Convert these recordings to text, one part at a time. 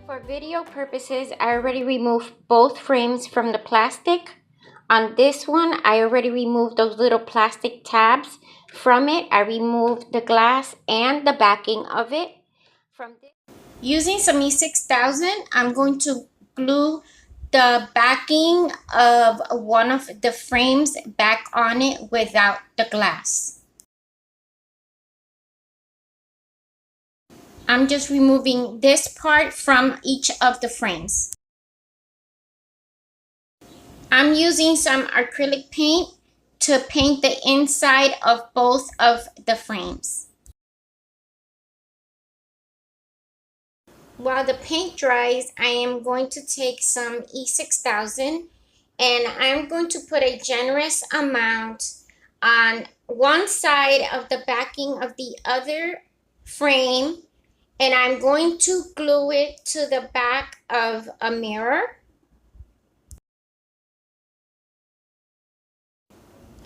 For video purposes, I already removed both frames from the plastic. On this one, I already removed those little plastic tabs from it. I removed the glass and the backing of it. Using some E6000, I'm going to glue the backing of one of the frames back on it without the glass. I'm just removing this part from each of the frames. I'm using some acrylic paint to paint the inside of both of the frames. While the paint dries, I am going to take some E6000 and I'm going to put a generous amount on one side of the backing of the other frame, and I'm going to glue it to the back of a mirror.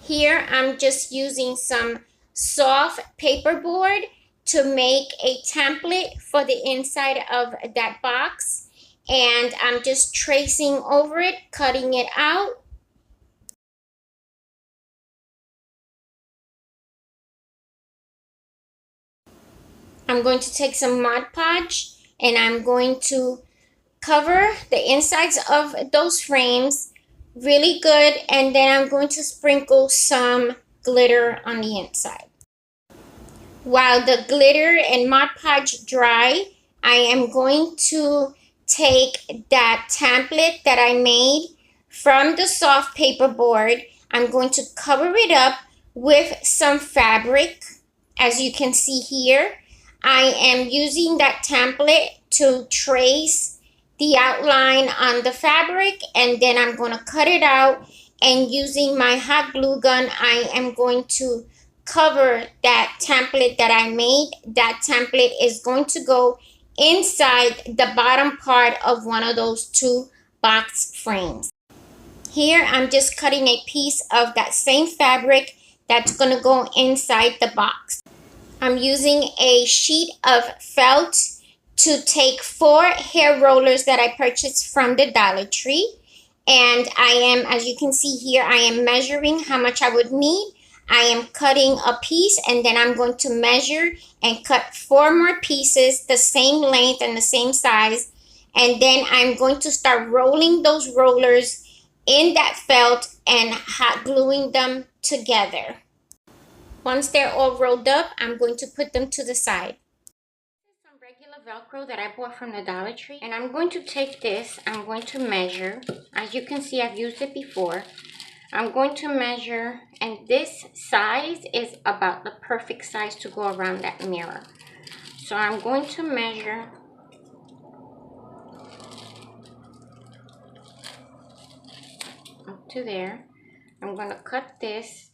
Here I'm just using some soft paperboard to make a template for the inside of that box, and I'm just tracing over it, cutting it out. I'm going to take some Mod Podge and I'm going to cover the insides of those frames really good, and then I'm going to sprinkle some glitter on the inside. While the glitter and Mod Podge dry, I am going to take that template that I made from the soft paperboard. I'm going to cover it up with some fabric. As you can see here, I am using that template to trace the outline on the fabric, and then I'm going to cut it out, and using my hot glue gun, I am going to cover that template that I made. That template is going to go inside the bottom part of one of those two box frames. Here I'm just cutting a piece of that same fabric that's going to go inside the box. I'm using a sheet of felt to take 4 hair rollers that I purchased from the Dollar Tree, and I am, as you can see here, I am measuring how much I would need. I am cutting a piece, and then I'm going to measure and cut 4 more pieces the same length and the same size, and then I'm going to start rolling those rollers in that felt and hot gluing them together. Once they're all rolled up, I'm going to put them to the side. Some regular Velcro that I bought from the Dollar Tree, and I'm going to take this, I'm going to measure. As you can see, I've used it before. I'm going to measure, and this size is about the perfect size to go around that mirror. So I'm going to measure up to there. I'm going to cut this.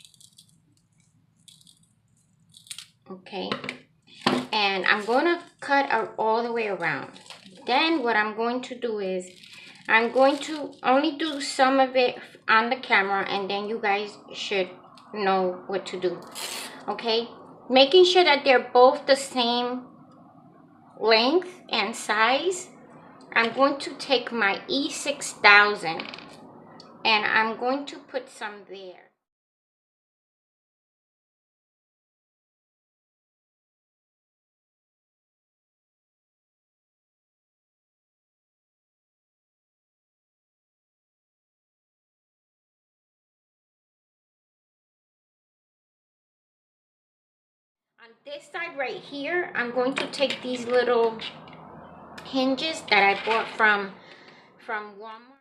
Okay, and I'm going to cut out all the way around. Then what I'm going to do is I'm going to only do some of it on the camera, and then you guys should know what to do. Okay, making sure that they're both the same length and size. I'm going to take my E6000 and I'm going to put some there. On this side right here, I'm going to take these little hinges that I bought from Walmart.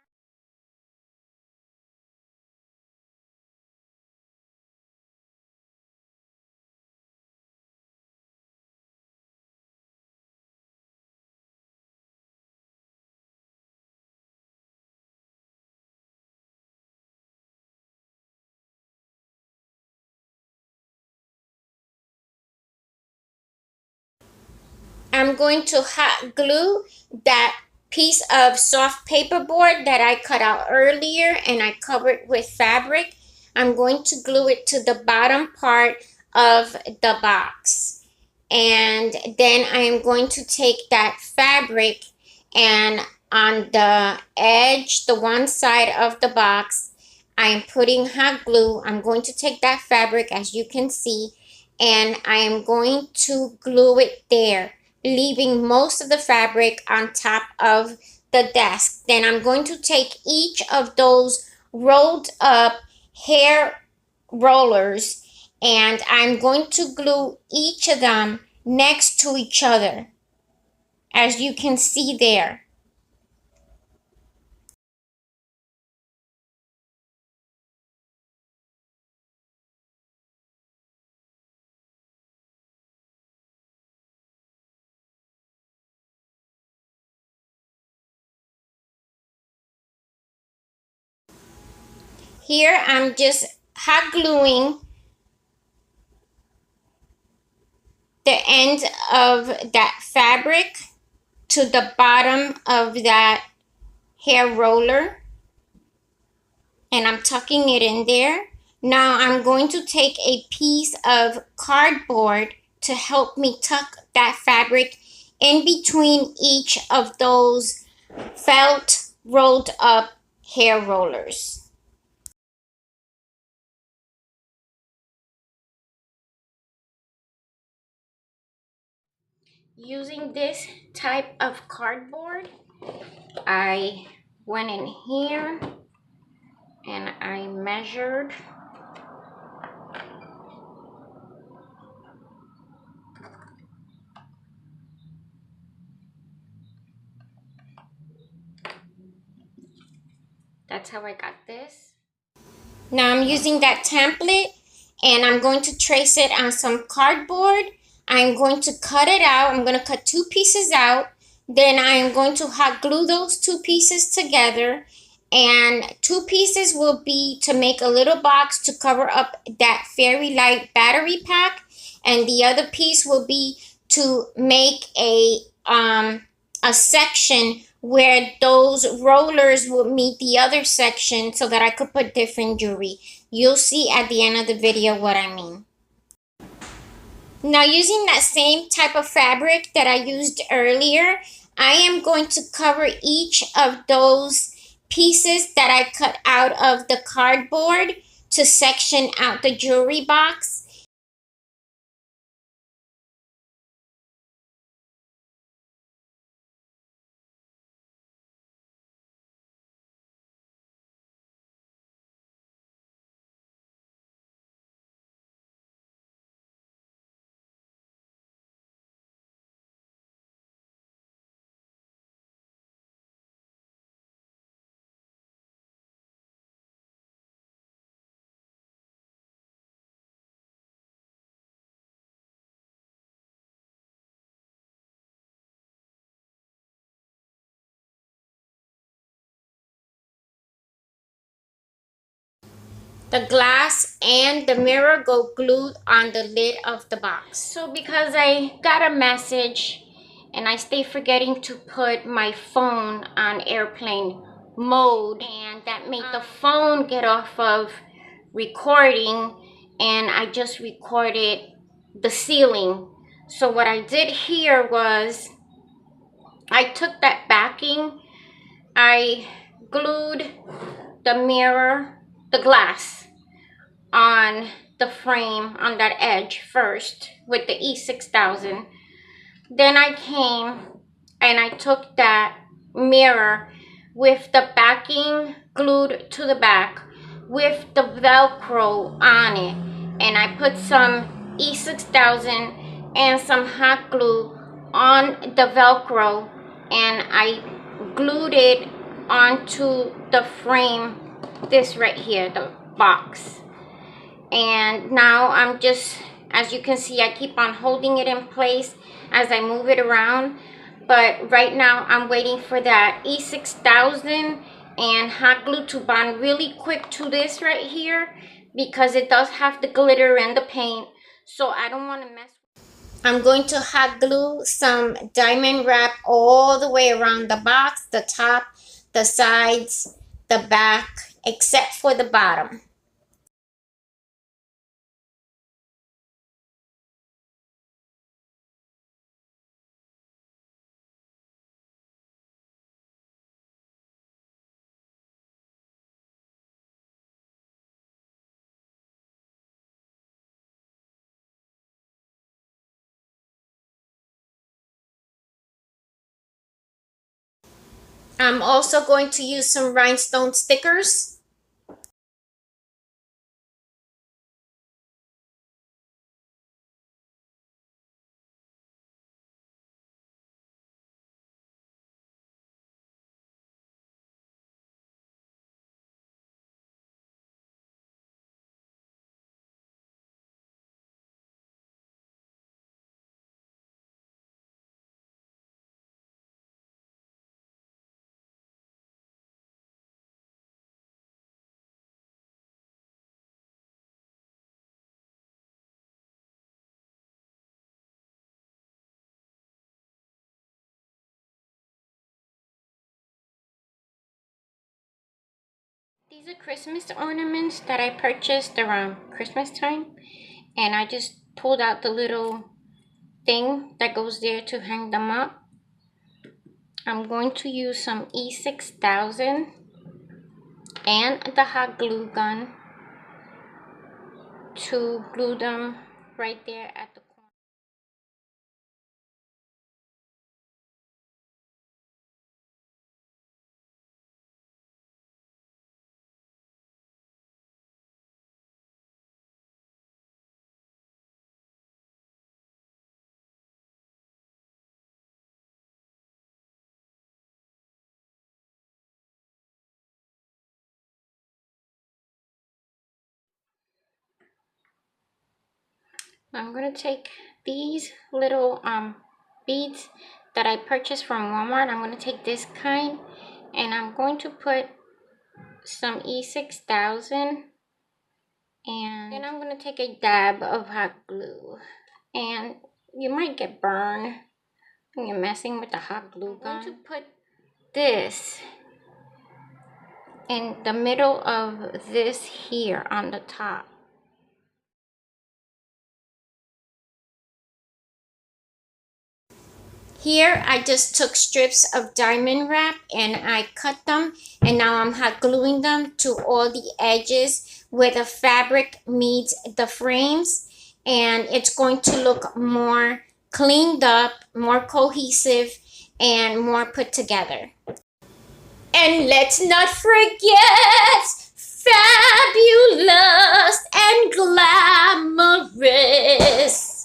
I'm going to hot glue that piece of soft paperboard that I cut out earlier and I covered with fabric. I'm going to glue it to the bottom part of the box. And then I am going to take that fabric and on the edge, the one side of the box, I'm putting hot glue. I'm going to take that fabric, as you can see, and I am going to glue it there, leaving most of the fabric on top of the desk. Then I'm going to take each of those rolled up hair rollers and I'm going to glue each of them next to each other, as you can see there. Here I'm just hot gluing the end of that fabric to the bottom of that hair roller, and I'm tucking it in there. Now I'm going to take a piece of cardboard to help me tuck that fabric in between each of those felt rolled up hair rollers. Using this type of cardboard, I went in here and I measured that's how I got this. Now I'm using that template and I'm going to trace it on some cardboard. I'm going to cut it out. I'm going to cut two pieces out. Then I'm going to hot glue those two pieces together. And two pieces will be to make a little box to cover up that Fairy Light battery pack. And the other piece will be to make a section where those rollers would meet the other section so that I could put different jewelry. You'll see at the end of the video what I mean. Now, using that same type of fabric that I used earlier, I am going to cover each of those pieces that I cut out of the cardboard to section out the jewelry box. The glass and the mirror go glued on the lid of the box. So because I got a message and I stay forgetting to put my phone on airplane mode, and that made the phone get off of recording, and I just recorded the ceiling. So what I did here was I took that backing, I glued the mirror, the glass on the frame on that edge first with the E6000. Then I came and I took that mirror with the backing glued to the back with the Velcro on it, and I put some E6000 and some hot glue on the Velcro, and I glued it onto the frame, this right here, the box. And now I'm just, as you can see, I keep on holding it in place as I move it around. But right now I'm waiting for that E6000 and hot glue to bond really quick to this right here, because it does have the glitter and the paint, so I don't want to mess. I'm going to hot glue some diamond wrap all the way around the box, the top, the sides, the back, except for the bottom. I'm also going to use some rhinestone stickers. These are Christmas ornaments that I purchased around Christmas time. And I just pulled out the little thing that goes there to hang them up. I'm going to use some E6000 and the hot glue gun to glue them right there at the corner. I'm going to take these little beads that I purchased from Walmart. I'm going to take this kind and I'm going to put some E6000 and then I'm going to take a dab of hot glue. And you might get burned when you're messing with the hot glue gun. I'm going to put this in the middle of this here on the top. Here I just took strips of diamond wrap and I cut them, and now I'm hot gluing them to all the edges where the fabric meets the frames, and it's going to look more cleaned up, more cohesive, and more put together. And let's not forget fabulous and glamorous.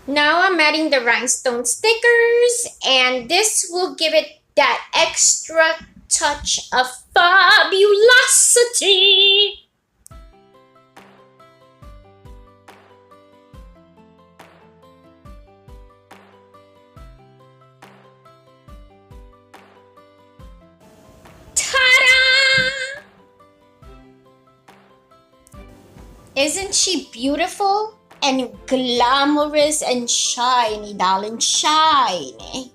Now I'm adding the rhinestone stickers, and this will give it that extra touch of fabulosity. Ta-da! Isn't she beautiful and glamorous and shiny, darling, shiny?